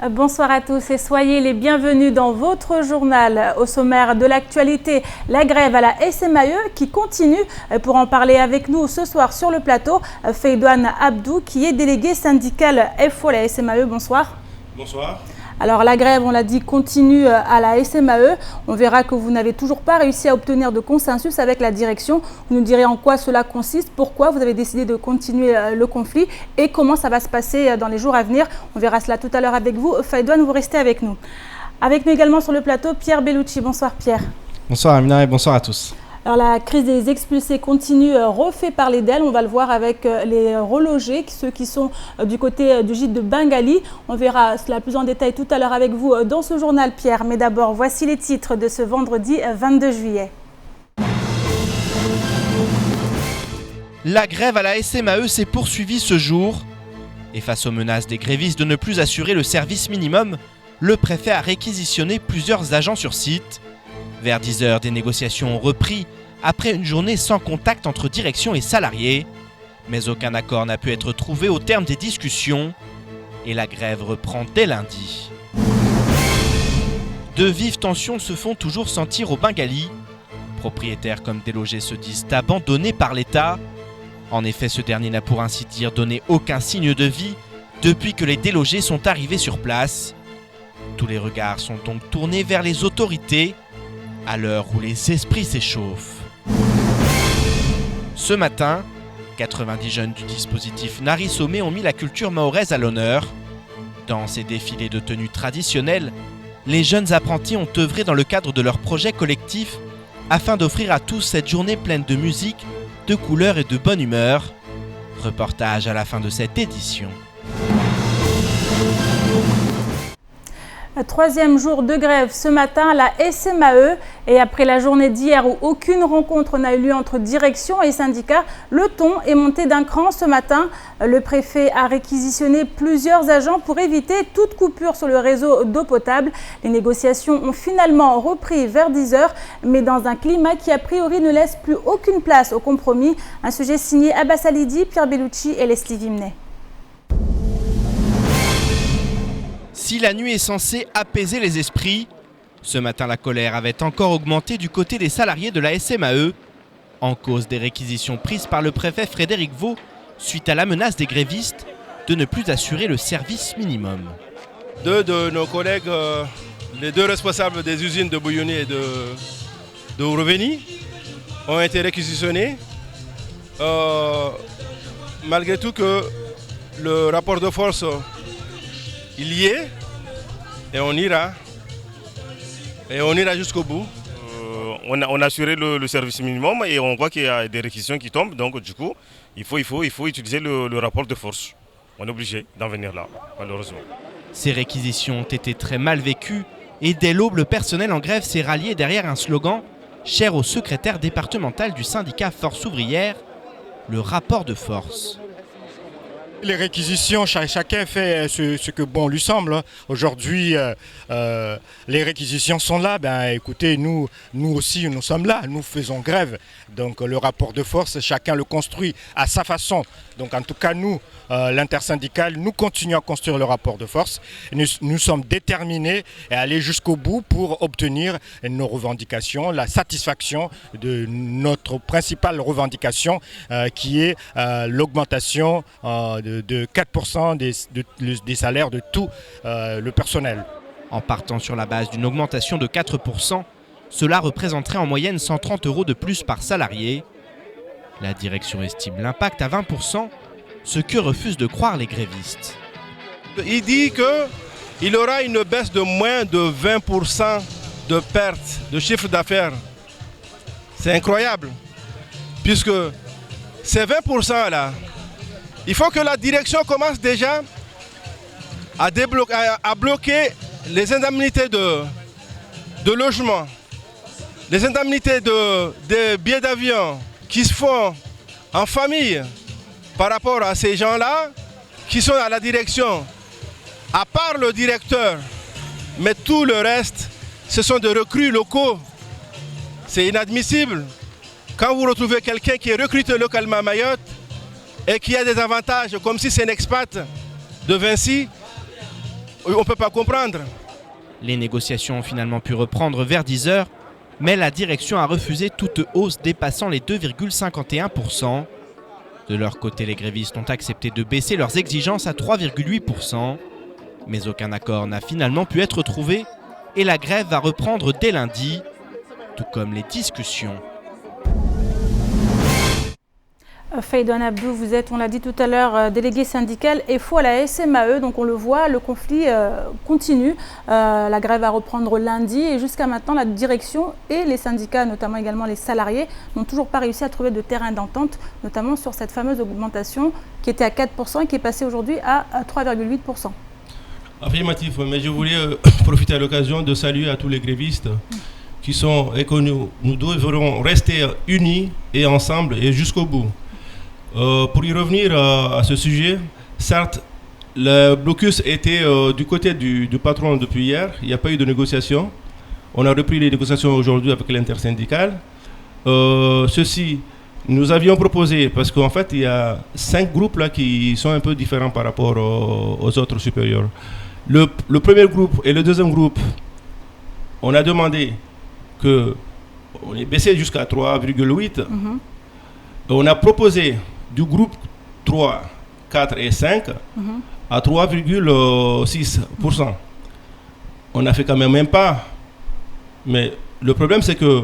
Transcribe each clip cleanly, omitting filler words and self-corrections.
Bonsoir à tous et soyez les bienvenus dans votre journal. Au sommaire de l'actualité, la grève à la SMAE qui continue. Pour en parler avec nous ce soir sur le plateau, Feydouane Abdou qui est délégué syndical FO à la SMAE. Bonsoir. Bonsoir. Alors la grève, on l'a dit, continue à la SMAE. On verra que vous n'avez toujours pas réussi à obtenir de consensus avec la direction. Vous nous direz en quoi cela consiste, pourquoi vous avez décidé de continuer le conflit et comment ça va se passer dans les jours à venir. On verra cela tout à l'heure avec vous. Feydouane, vous restez avec nous. Avec nous également sur le plateau, Pierre Bellucci. Bonsoir Pierre. Bonsoir Amina et bonsoir à tous. Alors la crise des expulsés continue, refait parler d'elle. On va le voir avec les relogés, ceux qui sont du côté du gîte de Bengali. On verra cela plus en détail tout à l'heure avec vous dans ce journal, Pierre. Mais d'abord, voici les titres de ce vendredi 22 juillet. La grève à la SMAE s'est poursuivie ce jour. Et face aux menaces des grévistes de ne plus assurer le service minimum, le préfet a réquisitionné plusieurs agents sur site. Vers 10 h, des négociations ont repris après une journée sans contact entre direction et salariés. Mais aucun accord n'a pu être trouvé au terme des discussions. Et la grève reprend dès lundi. De vives tensions se font toujours sentir au Bengali. Propriétaires comme délogés se disent abandonnés par l'État. En effet, ce dernier n'a pour ainsi dire donné aucun signe de vie depuis que les délogés sont arrivés sur place. Tous les regards sont donc tournés vers les autorités, à l'heure où les esprits s'échauffent. Ce matin, 90 jeunes du dispositif Nari Sommet ont mis la culture mahoraise à l'honneur. Dans ces défilés de tenues traditionnelles, les jeunes apprentis ont œuvré dans le cadre de leur projet collectif afin d'offrir à tous cette journée pleine de musique, de couleurs et de bonne humeur. Reportage à la fin de cette édition. Troisième jour de grève ce matin à la SMAE et après la journée d'hier où aucune rencontre n'a eu lieu entre direction et syndicats, le ton est monté d'un cran ce matin. Le préfet a réquisitionné plusieurs agents pour éviter toute coupure sur le réseau d'eau potable. Les négociations ont finalement repris vers 10 h, mais dans un climat qui a priori ne laisse plus aucune place au compromis. Un sujet signé Abbas Alidi, Pierre Bellucci et Leslie Vimnet. Si la nuit est censée apaiser les esprits, ce matin la colère avait encore augmenté du côté des salariés de la SMAE, en cause des réquisitions prises par le préfet Frédéric Vaux suite à la menace des grévistes de ne plus assurer le service minimum. Deux de nos collègues, les deux responsables des usines de Bouilloni et de Rouvény, ont été réquisitionnés. Malgré tout que le rapport de force il y est et on ira jusqu'au bout. On a assuré le service minimum et on voit qu'il y a des réquisitions qui tombent, donc du coup il faut utiliser le rapport de force. On est obligé d'en venir là, malheureusement. Ces réquisitions ont été très mal vécues et dès l'aube, le personnel en grève s'est rallié derrière un slogan cher au secrétaire départemental du syndicat Force ouvrière, le rapport de force. Les réquisitions, chacun fait ce que bon lui semble. Aujourd'hui, les réquisitions sont là. Écoutez, nous aussi, nous sommes là. Nous faisons grève. Donc le rapport de force, chacun le construit à sa façon. Donc en tout cas, nous, l'intersyndicale, nous continuons à construire le rapport de force. Nous sommes déterminés à aller jusqu'au bout pour obtenir nos revendications, la satisfaction de notre principale revendication qui est l'augmentation de 4% des salaires de tout le personnel. En partant sur la base d'une augmentation de 4%, cela représenterait en moyenne 130 € de plus par salarié. La direction estime l'impact à 20%, ce que refusent de croire les grévistes. Il dit qu'il y aura une baisse de moins de 20% de perte de chiffre d'affaires. C'est incroyable, puisque ces 20% là, il faut que la direction commence déjà à bloquer les indemnités de logement, les indemnités des billets d'avion qui se font en famille par rapport à ces gens-là qui sont à la direction. À part le directeur, mais tout le reste, ce sont des recrues locaux. C'est inadmissible. Quand vous retrouvez quelqu'un qui est recruté localement à Mayotte, et qui a des avantages comme si c'est un expat de Vinci, on ne peut pas comprendre. Les négociations ont finalement pu reprendre vers 10 h, mais la direction a refusé toute hausse dépassant les 2,51%. De leur côté, les grévistes ont accepté de baisser leurs exigences à 3,8%. Mais aucun accord n'a finalement pu être trouvé et la grève va reprendre dès lundi, tout comme les discussions. Faïdouane Abdou, vous êtes, on l'a dit tout à l'heure, délégué syndical EFO à la SMAE, donc on le voit, le conflit continue. La grève va reprendre lundi et jusqu'à maintenant, la direction et les syndicats, notamment également les salariés, n'ont toujours pas réussi à trouver de terrain d'entente, notamment sur cette fameuse augmentation qui était à 4% et qui est passée aujourd'hui à 3,8%. Affirmatif, mais je voulais profiter à l'occasion de saluer à tous les grévistes qui sont et que nous devrons rester unis et ensemble et jusqu'au bout. Pour y revenir à ce sujet, certes, le blocus était du côté du patron depuis hier. Il n'y a pas eu de négociation. On a repris les négociations aujourd'hui avec l'intersyndicale. Ceci, nous avions proposé, parce qu'en fait, il y a 5 groupes là qui sont un peu différents par rapport aux autres supérieurs. Le premier groupe et le deuxième groupe, on a demandé qu'on est baissé jusqu'à 3,8. On a proposé du groupe 3, 4 et 5 à 3,6%. On a fait quand même pas. Mais le problème, c'est que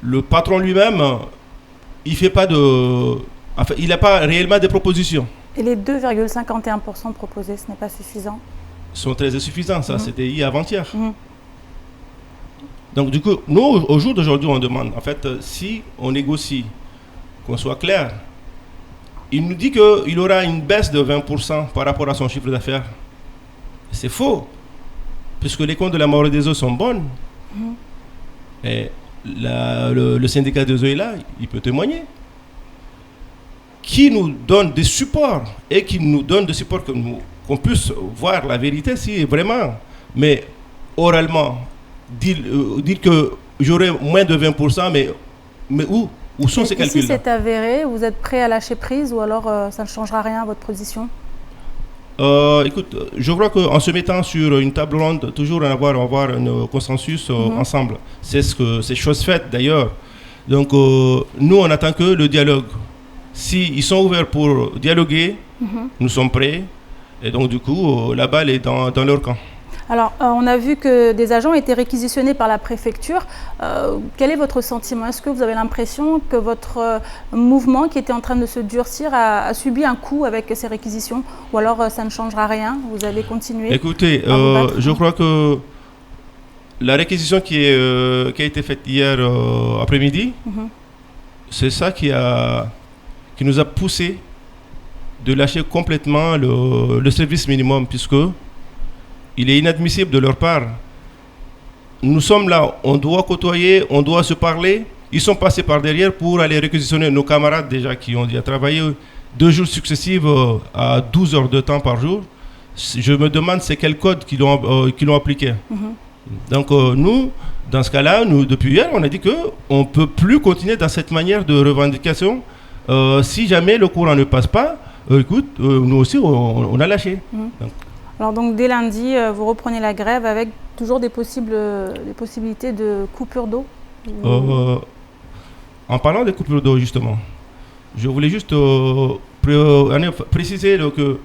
le patron lui-même, il fait pas de... Enfin, il n'a pas réellement des propositions. Et les 2,51% proposés, ce n'est pas suffisant? Sont très insuffisants. Ça, c'était hier avant-hier. Donc, du coup, nous, au jour d'aujourd'hui, on demande, en fait, si on négocie, qu'on soit clair, il nous dit qu'il aura une baisse de 20% par rapport à son chiffre d'affaires. C'est faux, puisque les comptes de la Mauro des eaux sont bonnes. Et le syndicat des eaux est là, il peut témoigner. Qui nous donne des supports et qui nous donne des supports qu'on puisse voir la vérité si vraiment, mais oralement, dire que j'aurai moins de 20%, mais où sont ces calculs-là? Si c'est avéré, vous êtes prêt à lâcher prise ou alors ça ne changera rien à votre position? Écoute, je crois qu'en se mettant sur une table ronde, toujours avoir un consensus ensemble. C'est chose faite d'ailleurs. Donc nous, on attend que le dialogue. S'ils sont ouverts pour dialoguer, nous sommes prêts. Et donc du coup, la balle est dans leur camp. Alors, on a vu que des agents étaient réquisitionnés par la préfecture. Quel est votre sentiment? Est-ce que vous avez l'impression que votre mouvement, qui était en train de se durcir, a subi un coup avec ces réquisitions? Ou alors ça ne changera rien? Vous allez continuer? Écoutez, je crois que la réquisition qui a été faite hier après-midi, c'est ça qui nous a poussé de lâcher complètement le service minimum, puisque il est inadmissible de leur part. Nous sommes là, on doit côtoyer, on doit se parler. Ils sont passés par derrière pour aller réquisitionner nos camarades déjà qui ont déjà travaillé 2 jours successifs à 12 heures de temps par jour. Je me demande c'est quel code qu'ils l'ont appliqué. Donc nous, dans ce cas-là, depuis hier, on a dit qu'on ne peut plus continuer dans cette manière de revendication. Si jamais le courant ne passe pas, écoute, nous aussi, on a lâché. Alors donc dès lundi, vous reprenez la grève avec toujours des possibilités de coupure d'eau? En parlant des coupures d'eau justement, je voulais juste préciser que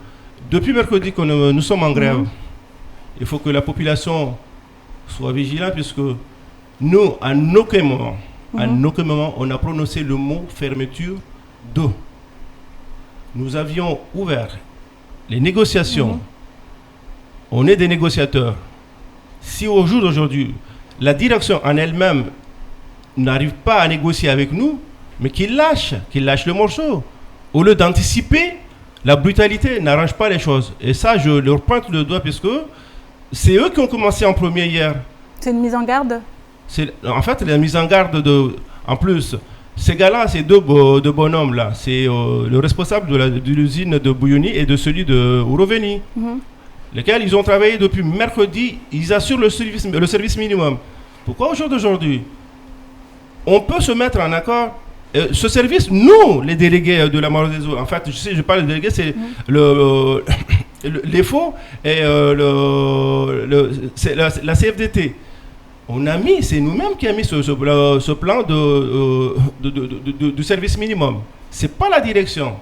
depuis mercredi que nous sommes en grève, il faut que la population soit vigilante puisque nous, à aucun moment, on a prononcé le mot fermeture d'eau. Nous avions ouvert les négociations. On est des négociateurs. Si au jour d'aujourd'hui, la direction en elle-même n'arrive pas à négocier avec nous, mais qu'il lâche le morceau, au lieu d'anticiper, la brutalité n'arrange pas les choses. Et ça, je leur pointe le doigt puisque c'est eux qui ont commencé en premier hier. C'est une mise en garde? En fait, la mise en garde en plus, ces gars-là, ces deux bonhommes-là, c'est le responsable de l'usine de Bouilloni et de celui de Ouroveni. Lesquels ils ont travaillé depuis mercredi, ils assurent le service minimum. Pourquoi au jour d'aujourd'hui, on peut se mettre en accord? Ce service, nous, les délégués de la Mauro des eaux, en fait, je parle de délégués, c'est les faux et c'est la CFDT. C'est nous-mêmes qui avons mis ce plan de service minimum. Ce n'est pas la direction.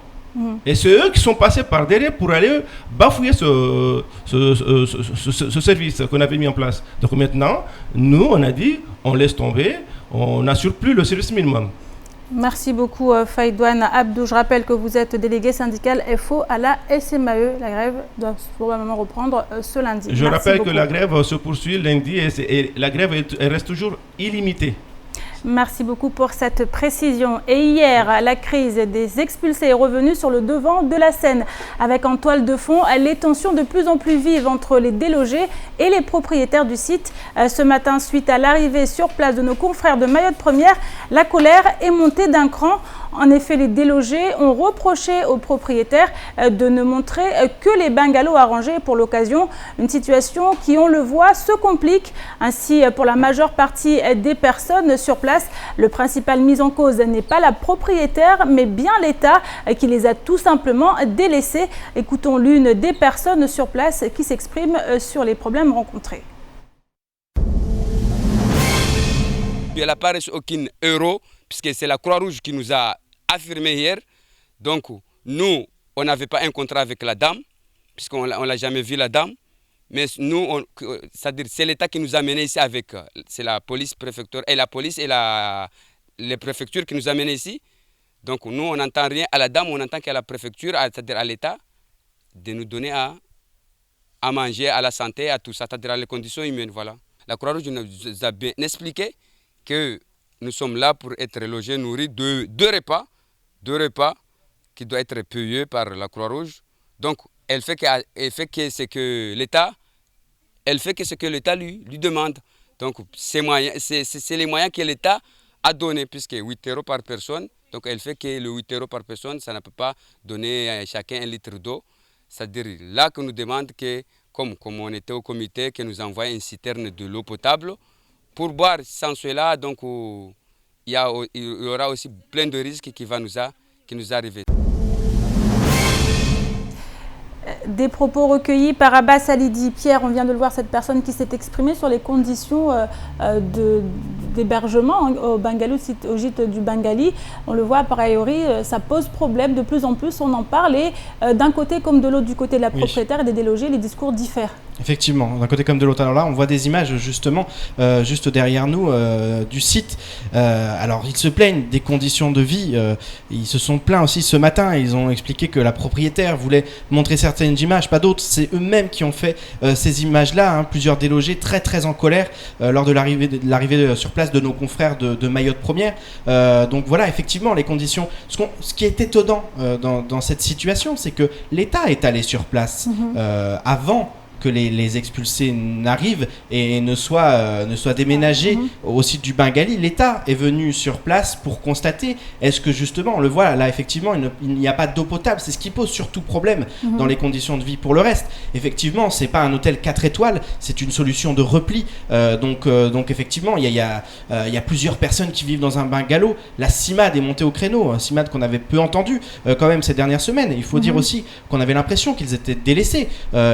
Et c'est eux qui sont passés par derrière pour aller bafouer ce service qu'on avait mis en place. Donc maintenant, nous, on a dit, on laisse tomber, on n'assure plus le service minimum. Merci beaucoup Faïdouane Abdou. Je rappelle que vous êtes délégué syndical FO à la SMAE. La grève doit probablement reprendre ce lundi. Je rappelle que la grève se poursuit lundi et la grève reste toujours illimitée. Merci beaucoup pour cette précision. Et hier, la crise des expulsés est revenue sur le devant de la scène, avec en toile de fond les tensions de plus en plus vives entre les délogés et les propriétaires du site. Ce matin, suite à l'arrivée sur place de nos confrères de Mayotte Première, la colère est montée d'un cran. En effet, les délogés ont reproché aux propriétaires de ne montrer que les bungalows arrangés pour l'occasion. Une situation qui, on le voit, se complique. Ainsi, pour la majeure partie des personnes sur place, le principal mis en cause n'est pas la propriétaire, mais bien l'État qui les a tout simplement délaissés. Écoutons l'une des personnes sur place qui s'exprime sur les problèmes rencontrés. Elle n'a pas reçu aucun euro, puisque c'est la Croix-Rouge qui nous a affirmé hier. Donc, nous, on n'avait pas un contrat avec la dame, puisqu'on ne l'a jamais vu, la dame. Mais nous, c'est-à-dire c'est l'État qui nous a menés ici avec, c'est la police préfecture, et la police et les préfectures qui nous a menés ici. Donc, nous, on n'entend rien à la dame, on entend qu'à la préfecture, c'est-à-dire à l'État, de nous donner à manger, à la santé, à tout ça, c'est-à-dire à les conditions humaines, voilà. La Croix-Rouge nous a bien expliqué que nous sommes là pour être logés, nourris, deux repas qui doivent être payés par la Croix-Rouge. Donc, elle fait que ce que l'État lui demande. Donc, c'est les moyens que l'État a donnés, puisque 8 euros par personne. Donc, elle fait que le 8 euros par personne, ça ne peut pas donner à chacun 1 litre d'eau. C'est-à-dire là qu'on nous demande que, comme on était au comité, que nous envoie une citerne de l'eau potable pour boire. Sans cela, donc, il y aura aussi plein de risques qui nous arrivent. Des propos recueillis par Abbas Alidi. Pierre, on vient de le voir, cette personne qui s'est exprimée sur les conditions d'hébergement au bungalow, au gîte du Bengali. On le voit, a priori, ça pose problème de plus en plus, on en parle. Et d'un côté comme de l'autre, du côté de la propriétaire et des délogés, les discours diffèrent. Effectivement, d'un côté comme de l'autre. Alors là, on voit des images justement, juste derrière nous, du site. Alors, ils se plaignent des conditions de vie. Ils se sont plaints aussi ce matin. Ils ont expliqué que la propriétaire voulait montrer certaines images, pas d'autres. C'est eux-mêmes qui ont fait ces images-là. Hein. Plusieurs délogés très très en colère lors de l'arrivée sur place de nos confrères de Mayotte Première. Donc voilà, effectivement, les conditions. Ce qui est étonnant dans cette situation, c'est que l'État est allé sur place avant que les expulsés n'arrivent et ne soient déménagés au site du Bengali. L'État est venu sur place pour constater, est-ce que justement, on le voit là, effectivement, il n'y a pas d'eau potable. C'est ce qui pose surtout problème dans les conditions de vie. Pour le reste, effectivement, c'est pas un hôtel 4 étoiles, c'est une solution de repli. Donc effectivement, il y a plusieurs personnes qui vivent dans un bungalow. La CIMAD est montée au créneau, CIMAD qu'on avait peu entendu quand même ces dernières semaines. Il faut dire aussi qu'on avait l'impression qu'ils étaient délaissés,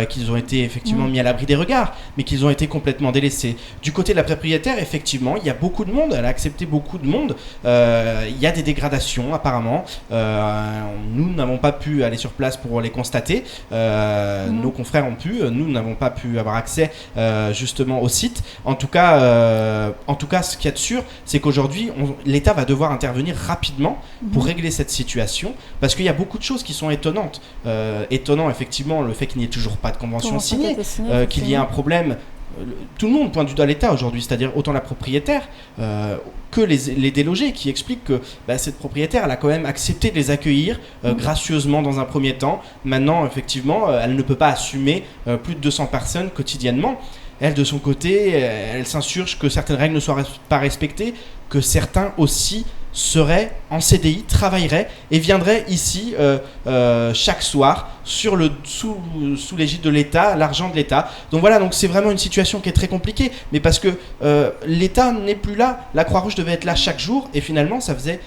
qu'ils ont été effectivement mis à l'abri des regards, mais qu'ils ont été complètement délaissés. Du côté de la propriétaire, effectivement, il y a beaucoup de monde, elle a accepté beaucoup de monde. Il y a des dégradations apparemment. Nous n'avons pas pu aller sur place pour les constater. Nos confrères ont pu, nous n'avons pas pu avoir accès justement au site. En tout cas, ce qu'il y a de sûr, c'est qu'aujourd'hui, l'État va devoir intervenir rapidement pour régler cette situation, parce qu'il y a beaucoup de choses qui sont étonnantes. Étonnant, effectivement, le fait qu'il n'y ait toujours pas de convention signée, qu'il y ait un problème. Tout le monde pointe du doigt l'État aujourd'hui, c'est-à-dire autant la propriétaire que les délogés, qui expliquent que cette propriétaire, elle a quand même accepté de les accueillir gracieusement dans un premier temps. Maintenant, effectivement, elle ne peut pas assumer plus de 200 personnes quotidiennement. Elle, de son côté, elle s'insurge que certaines règles ne soient pas respectées, que certains aussi seraient en CDI, travailleraient et viendraient ici chaque soir sous l'égide de l'État, l'argent de l'État. Donc voilà, donc c'est vraiment une situation qui est très compliquée, mais parce que l'État n'est plus là. La Croix-Rouge devait être là chaque jour, et finalement ça faisait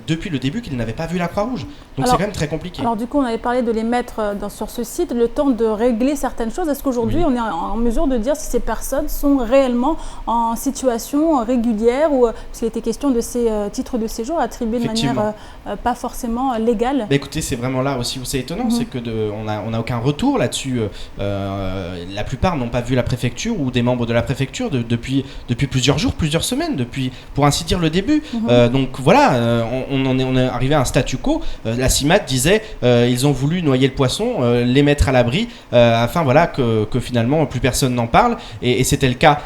depuis le début qu'ils n'avaient pas vu la Croix-Rouge. Donc c'est quand même très compliqué. Alors du coup, on avait parlé de les mettre sur ce site, le temps de régler certaines choses. Est-ce qu'aujourd'hui on est en mesure de dire si ces personnes sont réellement en situation régulière, ou parce qu'il était question de ces titres de séjour attribués de manière pas forcément légale? Écoutez, c'est vraiment là aussi où c'est étonnant, c'est que on n'a aucun retour là-dessus. La plupart n'ont pas vu la préfecture ou des membres de la préfecture depuis plusieurs jours, plusieurs semaines, depuis, pour ainsi dire, le début. Donc voilà, on est arrivé à un statu quo. La CIMAD disait ils ont voulu noyer le poisson, les mettre à l'abri, afin voilà, que finalement plus personne n'en parle, et c'était le cas.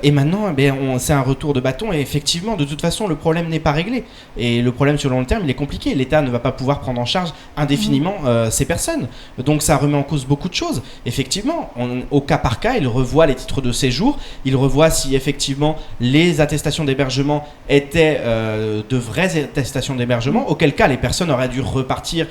Et maintenant, c'est un retour de bâton, et effectivement, de toute façon, le problème n'est pas réglé. Et le problème sur le long terme, il est compliqué. L'État ne va pas pouvoir prendre en charge indéfiniment ces personnes. Donc ça remet en cause beaucoup de choses. Effectivement, au cas par cas, il revoit les titres de séjour, il revoit si effectivement les attestations d'hébergement étaient de vraies attestations d'hébergement, auquel cas les personnes auraient dû repartir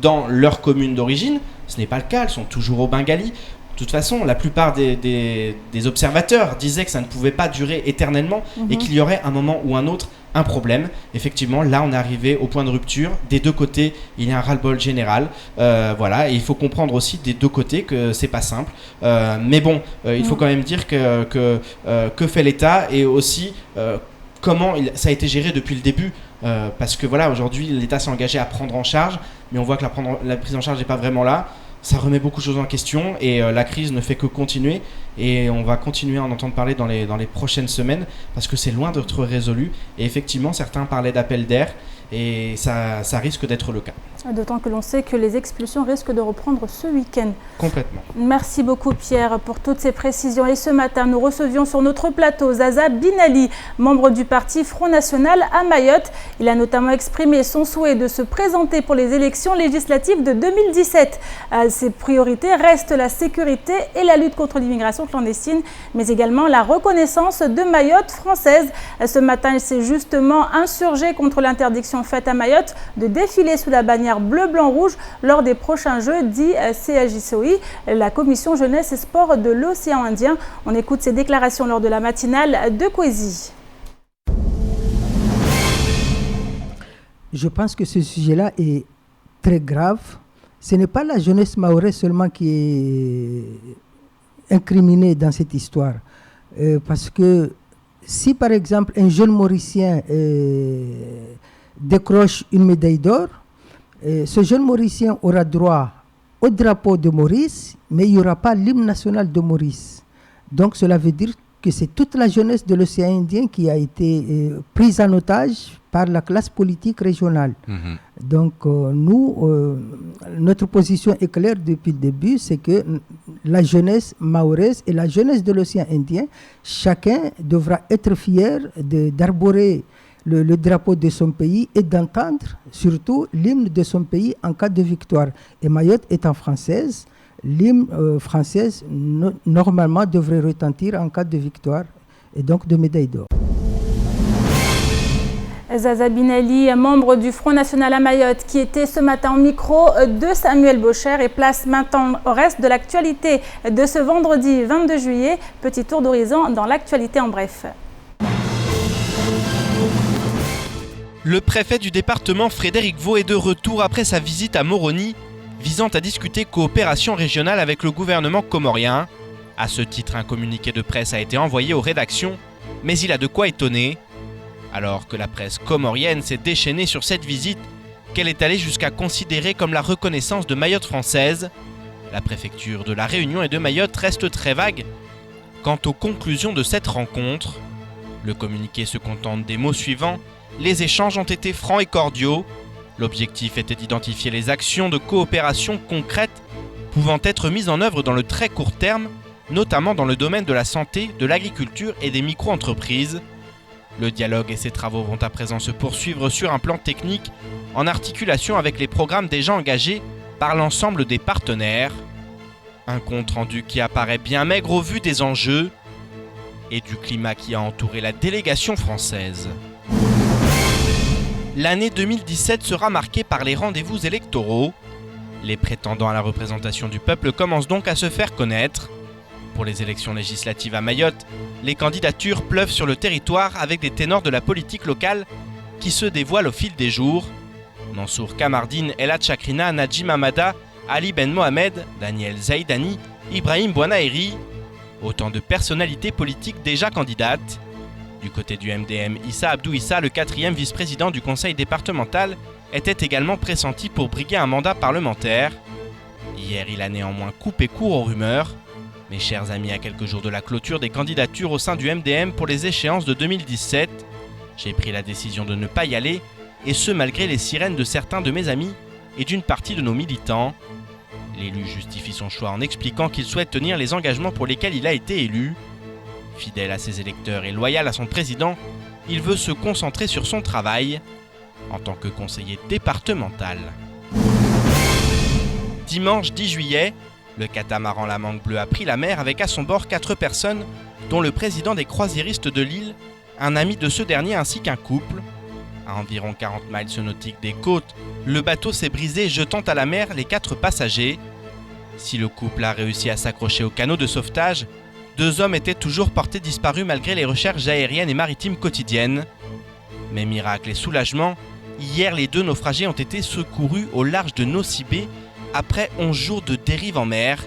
dans leur commune d'origine. Ce n'est pas le cas, elles sont toujours au Bengali. De toute façon, la plupart des observateurs disaient que ça ne pouvait pas durer éternellement et qu'il y aurait un moment ou un autre un problème. Effectivement, là, on est arrivé au point de rupture. Des deux côtés, il y a un ras-le-bol général. Voilà, et il faut comprendre aussi des deux côtés que c'est pas simple. Mais bon, il faut quand même dire que fait l'État, et aussi comment ça a été géré depuis le début. Parce que voilà, aujourd'hui, l'État s'est engagé à prendre en charge, mais on voit que la prise en charge n'est pas vraiment là. Ça remet beaucoup de choses en question, et la crise ne fait que continuer, et on va continuer à en entendre parler dans les prochaines semaines, parce que c'est loin d'être résolu. Et effectivement, certains parlaient d'appel d'air, et ça risque d'être le cas. D'autant que l'on sait que les expulsions risquent de reprendre ce week-end. Complètement. Merci beaucoup Pierre pour toutes ces précisions. Et ce matin, nous recevions sur notre plateau Zaza Binali, membre du parti Front National à Mayotte. Il a notamment exprimé son souhait de se présenter pour les élections législatives de 2017. Ses priorités restent la sécurité et la lutte contre l'immigration clandestine, mais également la reconnaissance de Mayotte française. Ce matin, il s'est justement insurgé contre l'interdiction faite à Mayotte de défiler sous la bannière bleu, blanc, rouge lors des prochains Jeux dits CHJCOI, la Commission Jeunesse et Sport de l'Océan Indien. On écoute ses déclarations lors de la matinale de Kwesi. Je pense que ce sujet-là est très grave. Ce n'est pas la jeunesse mahoraise seulement qui est incriminée dans cette histoire. Parce que si par exemple un jeune Mauricien décroche une médaille d'or, ce jeune Mauricien aura droit au drapeau de Maurice, mais il n'y aura pas l'hymne national de Maurice. Donc cela veut dire que c'est toute la jeunesse de l'océan Indien qui a été prise en otage par la classe politique régionale. Donc notre position est claire depuis le début, c'est que la jeunesse mahoraise et la jeunesse de l'océan Indien, chacun devra être fier d'arborer le drapeau de son pays et d'entendre surtout l'hymne de son pays en cas de victoire. Et Mayotte étant française, l'hymne française normalement devrait retentir en cas de victoire et donc de médaille d'or. Zaza Binali, membre du Front National à Mayotte, qui était ce matin au micro de Samuel Bocher, et place maintenant au reste de l'actualité de ce vendredi 22 juillet. Petit tour d'horizon dans l'actualité en bref. Le préfet du département Frédéric Vaux est de retour après sa visite à Moroni, visant à discuter coopération régionale avec le gouvernement comorien. À ce titre, un communiqué de presse a été envoyé aux rédactions, mais il a de quoi étonner. Alors que la presse comorienne s'est déchaînée sur cette visite, qu'elle est allée jusqu'à considérer comme la reconnaissance de Mayotte française, la préfecture de La Réunion et de Mayotte reste très vague quant aux conclusions de cette rencontre. Le communiqué se contente des mots suivants: les échanges ont été francs et cordiaux. L'objectif était d'identifier les actions de coopération concrètes pouvant être mises en œuvre dans le très court terme, notamment dans le domaine de la santé, de l'agriculture et des micro-entreprises. Le dialogue et ses travaux vont à présent se poursuivre sur un plan technique, en articulation avec les programmes déjà engagés par l'ensemble des partenaires. Un compte-rendu qui apparaît bien maigre au vu des enjeux et du climat qui a entouré la délégation française. L'année 2017 sera marquée par les rendez-vous électoraux. Les prétendants à la représentation du peuple commencent donc à se faire connaître. Pour les élections législatives à Mayotte, les candidatures pleuvent sur le territoire avec des ténors de la politique locale qui se dévoilent au fil des jours. Mansour Kamardine, Ella Chakrina, Najim Hamada, Ali Ben Mohamed, Daniel Zaidani, Ibrahim Bouanaeri, autant de personnalités politiques déjà candidates. Du côté du MDM, Issa Abdou Issa, le 4e vice-président du conseil départemental, était également pressenti pour briguer un mandat parlementaire. Hier, il a néanmoins coupé court aux rumeurs. Mes chers amis, à quelques jours de la clôture des candidatures au sein du MDM pour les échéances de 2017, j'ai pris la décision de ne pas y aller, et ce malgré les sirènes de certains de mes amis et d'une partie de nos militants. L'élu justifie son choix en expliquant qu'il souhaite tenir les engagements pour lesquels il a été élu. Fidèle à ses électeurs et loyal à son président, il veut se concentrer sur son travail en tant que conseiller départemental. Dimanche 10 juillet, le catamaran La Mangue Bleue a pris la mer avec à son bord 4 personnes, dont le président des croisiéristes de l'île, un ami de ce dernier ainsi qu'un couple. À environ 40 miles nautiques des côtes, le bateau s'est brisé, jetant à la mer les 4 passagers. Si le couple a réussi à s'accrocher au canot de sauvetage, 2 hommes étaient toujours portés disparus malgré les recherches aériennes et maritimes quotidiennes. Mais miracle et soulagement, hier les 2 naufragés ont été secourus au large de Nosibé après 11 jours de dérive en mer.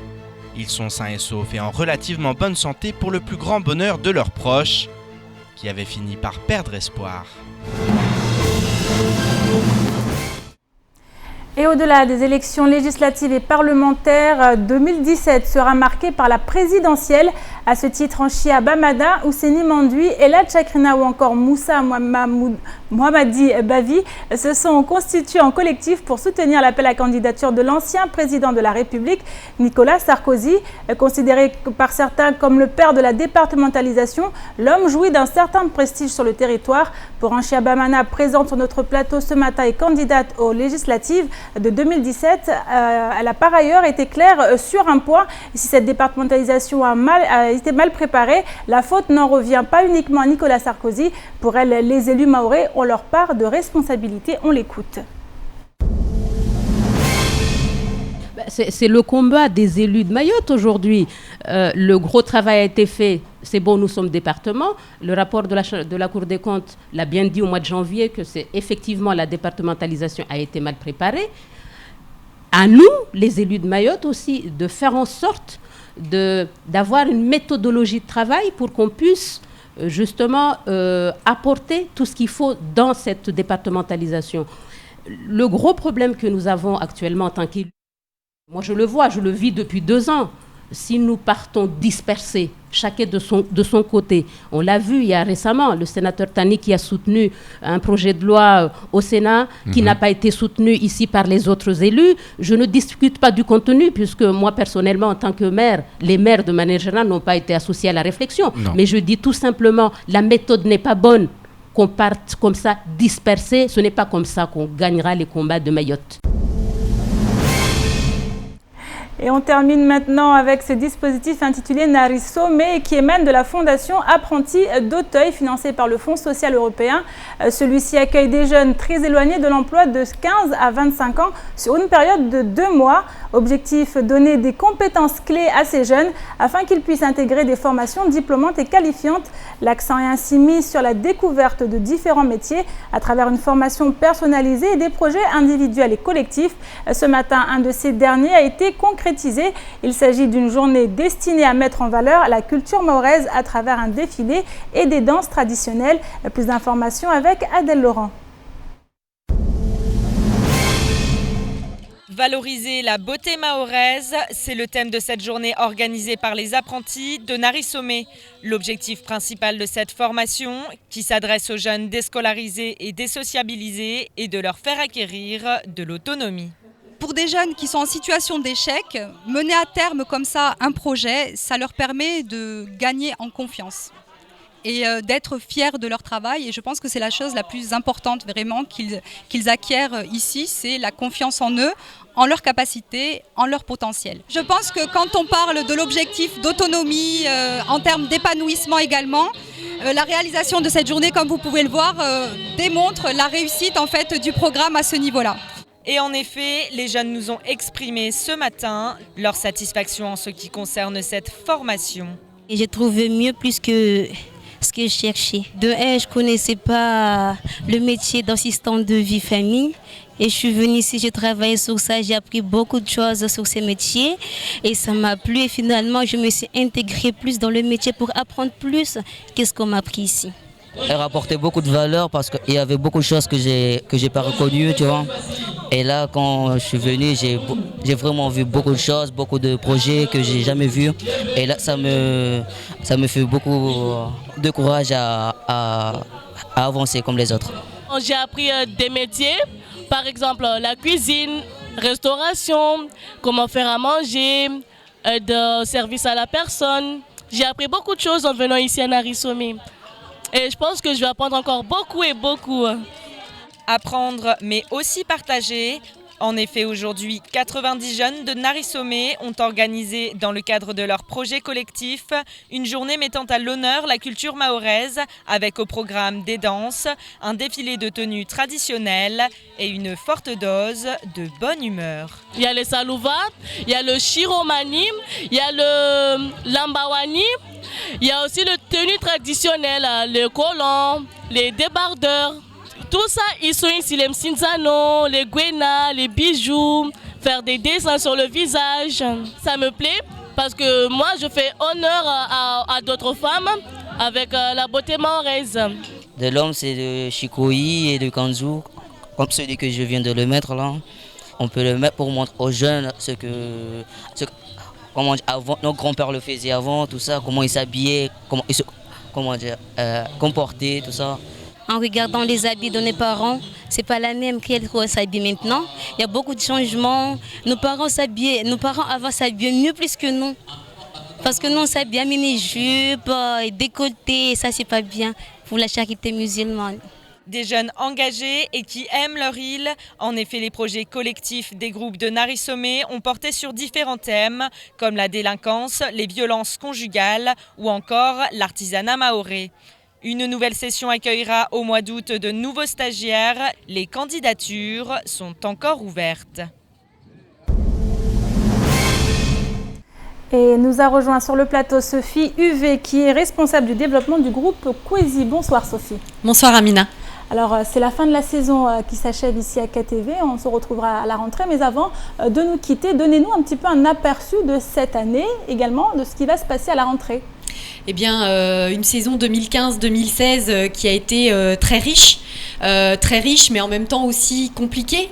Ils sont sains et saufs et en relativement bonne santé pour le plus grand bonheur de leurs proches, qui avaient fini par perdre espoir. Et au-delà des élections législatives et parlementaires, 2017 sera marqué par la présidentielle. À ce titre, Anchia Bamada, Ouseni Mandoui, Ella Chakrina ou encore Moussa Mohamadi Bavi se sont constitués en collectif pour soutenir l'appel à candidature de l'ancien président de la République, Nicolas Sarkozy. Considéré par certains comme le père de la départementalisation, l'homme jouit d'un certain prestige sur le territoire. Pour Anchia Bamada, présente sur notre plateau ce matin et candidate aux législatives de 2017, elle a par ailleurs été claire sur un point. Si cette départementalisation a été mal préparée, la faute n'en revient pas uniquement à Nicolas Sarkozy. Pour elle, les élus mahorais ont leur part de responsabilité. On l'écoute. C'est le combat des élus de Mayotte aujourd'hui. Le gros travail a été fait. C'est bon, nous sommes département. Le rapport de la Cour des comptes l'a bien dit au mois de janvier que c'est effectivement la départementalisation a été mal préparée. À nous, les élus de Mayotte aussi, de faire en sorte d'avoir une méthodologie de travail pour qu'on puisse justement apporter tout ce qu'il faut dans cette départementalisation. Le gros problème que nous avons actuellement en tant qu'élus, moi je le vois, je le vis depuis 2 ans. Si nous partons dispersés, chacun de son côté, on l'a vu il y a récemment, le sénateur Tani qui a soutenu un projet de loi au Sénat qui n'a pas été soutenu ici par les autres élus. Je ne discute pas du contenu puisque moi personnellement en tant que maire, les maires de manière générale n'ont pas été associés à la réflexion. Non. Mais je dis tout simplement, la méthode n'est pas bonne. Qu'on parte comme ça dispersé, ce n'est pas comme ça qu'on gagnera les combats de Mayotte. Et on termine maintenant avec ce dispositif intitulé Nari Sommet qui émane de la Fondation Apprentis d'Auteuil, financée par le Fonds social européen. Celui-ci accueille des jeunes très éloignés de l'emploi de 15 à 25 ans sur une période de 2 mois. Objectif, donner des compétences clés à ces jeunes afin qu'ils puissent intégrer des formations diplômantes et qualifiantes. L'accent est ainsi mis sur la découverte de différents métiers à travers une formation personnalisée et des projets individuels et collectifs. Ce matin, un de ces derniers a été concrétisé. Il s'agit d'une journée destinée à mettre en valeur la culture mahoraise à travers un défilé et des danses traditionnelles. Plus d'informations avec Adèle Laurent. Valoriser la beauté mahoraise, c'est le thème de cette journée organisée par les apprentis de Nari Sommet. L'objectif principal de cette formation, qui s'adresse aux jeunes déscolarisés et désociabilisés, est de leur faire acquérir de l'autonomie. Pour des jeunes qui sont en situation d'échec, mener à terme comme ça un projet, ça leur permet de gagner en confiance et d'être fiers de leur travail. Et je pense que c'est la chose la plus importante vraiment qu'ils acquièrent ici, c'est la confiance en eux, en leurs capacités, en leur potentiel. Je pense que quand on parle de l'objectif d'autonomie, en termes d'épanouissement également, la réalisation de cette journée, comme vous pouvez le voir, démontre la réussite en fait, du programme à ce niveau-là. Et en effet, les jeunes nous ont exprimé ce matin leur satisfaction en ce qui concerne cette formation. Et j'ai trouvé mieux plus que ce que je cherchais. De un, je ne connaissais pas le métier d'assistant de vie famille. Et je suis venue ici, j'ai travaillé sur ça, j'ai appris beaucoup de choses sur ces métiers. Et ça m'a plu et finalement, je me suis intégrée plus dans le métier pour apprendre plus qu'est-ce qu'on m'a appris ici. Elle rapportait beaucoup de valeur parce qu'il y avait beaucoup de choses que j'ai pas reconnues, tu vois. Et là, quand je suis venu, j'ai vraiment vu beaucoup de choses, beaucoup de projets que j'ai jamais vus. Et là, ça me fait beaucoup de courage à avancer comme les autres. J'ai appris des métiers, par exemple la cuisine, restauration, comment faire à manger, de service à la personne. J'ai appris beaucoup de choses en venant ici à Nari-Somé. Et je pense que je vais apprendre encore beaucoup et beaucoup. Apprendre, mais aussi partager. En effet, aujourd'hui, 90 jeunes de Nari-Somé ont organisé, dans le cadre de leur projet collectif, une journée mettant à l'honneur la culture mahoraise, avec au programme des danses, un défilé de tenues traditionnelles et une forte dose de bonne humeur. Il y a les salouva, il y a le chiromani, il y a le lambawani, il y a aussi le tenue traditionnelle, le collant, les débardeurs. Tout ça, ils sont ici, les msinzano, les guena, les bijoux, faire des dessins sur le visage. Ça me plaît parce que moi, je fais honneur à d'autres femmes avec la beauté mahoraise. De l'homme, c'est de Chikoyi et de Kanzu, comme celui que je viens de le mettre là. On peut le mettre pour montrer aux jeunes comment avant, nos grands-pères le faisaient avant, tout ça, comment ils s'habillaient, comment ils se comportaient, tout ça. En regardant les habits de nos parents, ce n'est pas la même qu'elle s'habille maintenant. Il y a beaucoup de changements. Nos parents avant s'habillaient mieux plus que nous. Parce que nous, on s'habille mini-jupe, décolleté, et ça, c'est pas bien pour la charité musulmane. Des jeunes engagés et qui aiment leur île. En effet, les projets collectifs des groupes de Nari-Somé ont porté sur différents thèmes, comme la délinquance, les violences conjugales ou encore l'artisanat mahorais. Une nouvelle session accueillera au mois d'août de nouveaux stagiaires. Les candidatures sont encore ouvertes. Et nous a rejoint sur le plateau Sophie Huvet, qui est responsable du développement du groupe Kwezi. Bonsoir Sophie. Bonsoir Amina. Alors c'est la fin de la saison qui s'achève ici à KTV, on se retrouvera à la rentrée, mais avant de nous quitter, donnez-nous un petit peu un aperçu de cette année, également de ce qui va se passer à la rentrée. Eh bien, une saison 2015-2016 qui a été très riche, mais en même temps aussi compliquée,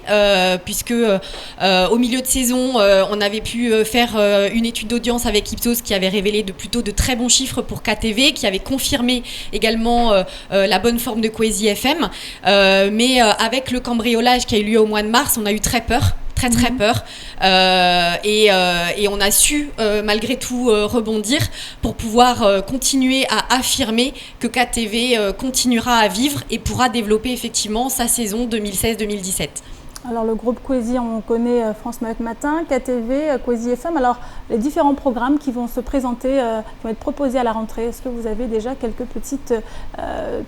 puisque au milieu de saison, on avait pu faire une étude d'audience avec Ipsos qui avait révélé plutôt de très bons chiffres pour KTV, qui avait confirmé également la bonne forme de Kwezi FM. Mais avec le cambriolage qui a eu lieu au mois de mars, on a eu très peur. Très peur et on a su malgré tout rebondir pour pouvoir continuer à affirmer que KTV continuera à vivre et pourra développer effectivement sa saison 2016-2017. Alors le groupe Kwezi, on connaît France Matin, KTV, Kwezi FM. Alors les différents programmes qui vont se présenter, qui vont être proposés à la rentrée, est-ce que vous avez déjà quelques petites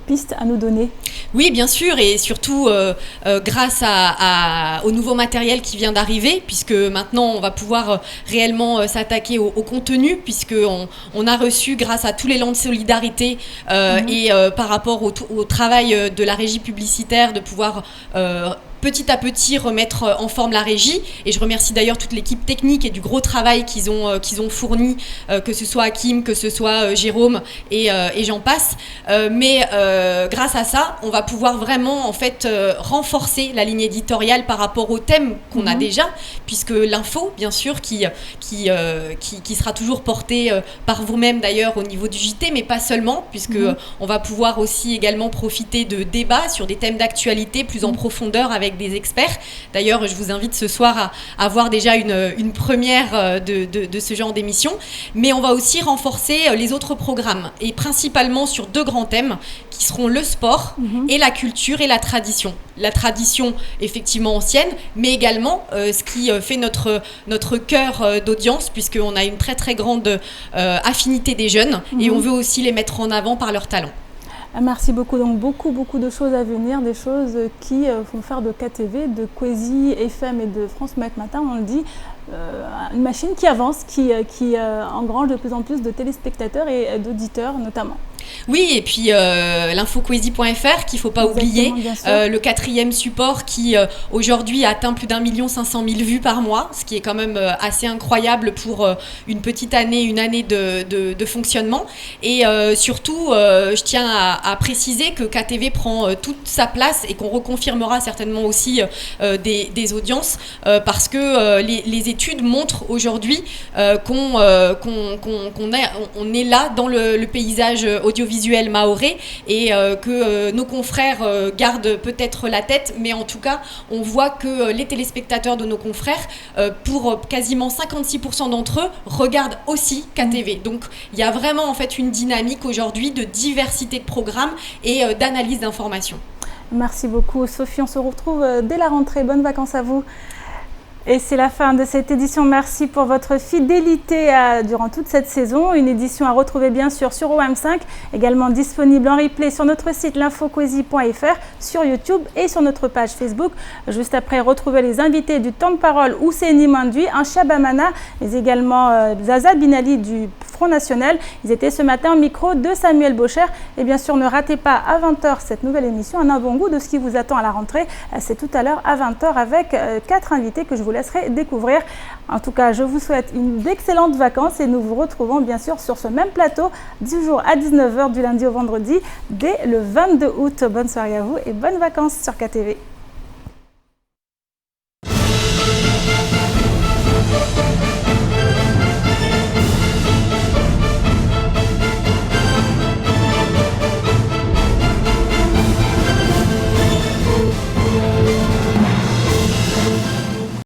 pistes à nous donner ? Oui, bien sûr, et surtout grâce au nouveau matériel qui vient d'arriver, puisque maintenant on va pouvoir réellement s'attaquer au contenu, puisqu'on a reçu grâce à tous l'élan de solidarité et par rapport au travail de la régie publicitaire de pouvoir petit à petit remettre en forme la régie, et je remercie d'ailleurs toute l'équipe technique et du gros travail qu'ils ont fourni, que ce soit Hakim, que ce soit Jérôme et j'en passe, mais grâce à ça on va pouvoir vraiment en fait renforcer la ligne éditoriale par rapport au thème qu'on a déjà, puisque l'info bien sûr qui sera toujours portée par vous-même d'ailleurs au niveau du JT, mais pas seulement, puisque on va pouvoir aussi également profiter de débats sur des thèmes d'actualité plus en profondeur avec des experts. D'ailleurs, je vous invite ce soir à voir déjà une première de ce genre d'émission. Mais on va aussi renforcer les autres programmes, et principalement sur deux grands thèmes qui seront le sport et la culture et la tradition. La tradition, effectivement ancienne, mais également ce qui fait notre cœur d'audience, puisqu'on a une très très grande affinité des jeunes, et on veut aussi les mettre en avant par leur talent. Merci beaucoup. Donc beaucoup de choses à venir, des choses qui vont faire de KTV, de Kwezi FM et de France Mac Matin, on le dit, une machine qui avance, qui engrange de plus en plus de téléspectateurs et d'auditeurs notamment. Oui, et puis l'infokwezi.fr qu'il ne faut pas oublier, le 4e support qui aujourd'hui atteint plus d'1 500 000 vues par mois, ce qui est quand même assez incroyable pour une petite année, une année de fonctionnement. Et surtout, je tiens à préciser que KTV prend toute sa place et qu'on reconfirmera certainement aussi des audiences parce que les études montrent aujourd'hui qu'on est là dans le paysage audiovisuel mahorais et que nos confrères gardent peut-être la tête, mais en tout cas, on voit que les téléspectateurs de nos confrères, pour quasiment 56% d'entre eux, regardent aussi KTV. Donc, il y a vraiment en fait une dynamique aujourd'hui de diversité de programmes et d'analyse d'informations. Merci beaucoup, Sophie. On se retrouve dès la rentrée. Bonnes vacances à vous. Et c'est la fin de cette édition. Merci pour votre fidélité durant toute cette saison. Une édition à retrouver bien sûr sur OM5, également disponible en replay sur notre site l'infokwezi.fr, sur YouTube et sur notre page Facebook. Juste après, retrouvez les invités du temps de parole Ousseini Mandui, un Chabamana, mais également Zaza Binali du Front National. Ils étaient ce matin au micro de Samuel Bocher. Et bien sûr, ne ratez pas à 20h cette nouvelle émission, un avant-goût de ce qui vous attend à la rentrée. C'est tout à l'heure à 20h avec 4 invités que je vous laisserai découvrir. En tout cas, je vous souhaite d'excellentes vacances et nous vous retrouvons bien sûr sur ce même plateau du jour à 19h du lundi au vendredi dès le 22 août. Bonne soirée à vous et bonnes vacances sur KTV.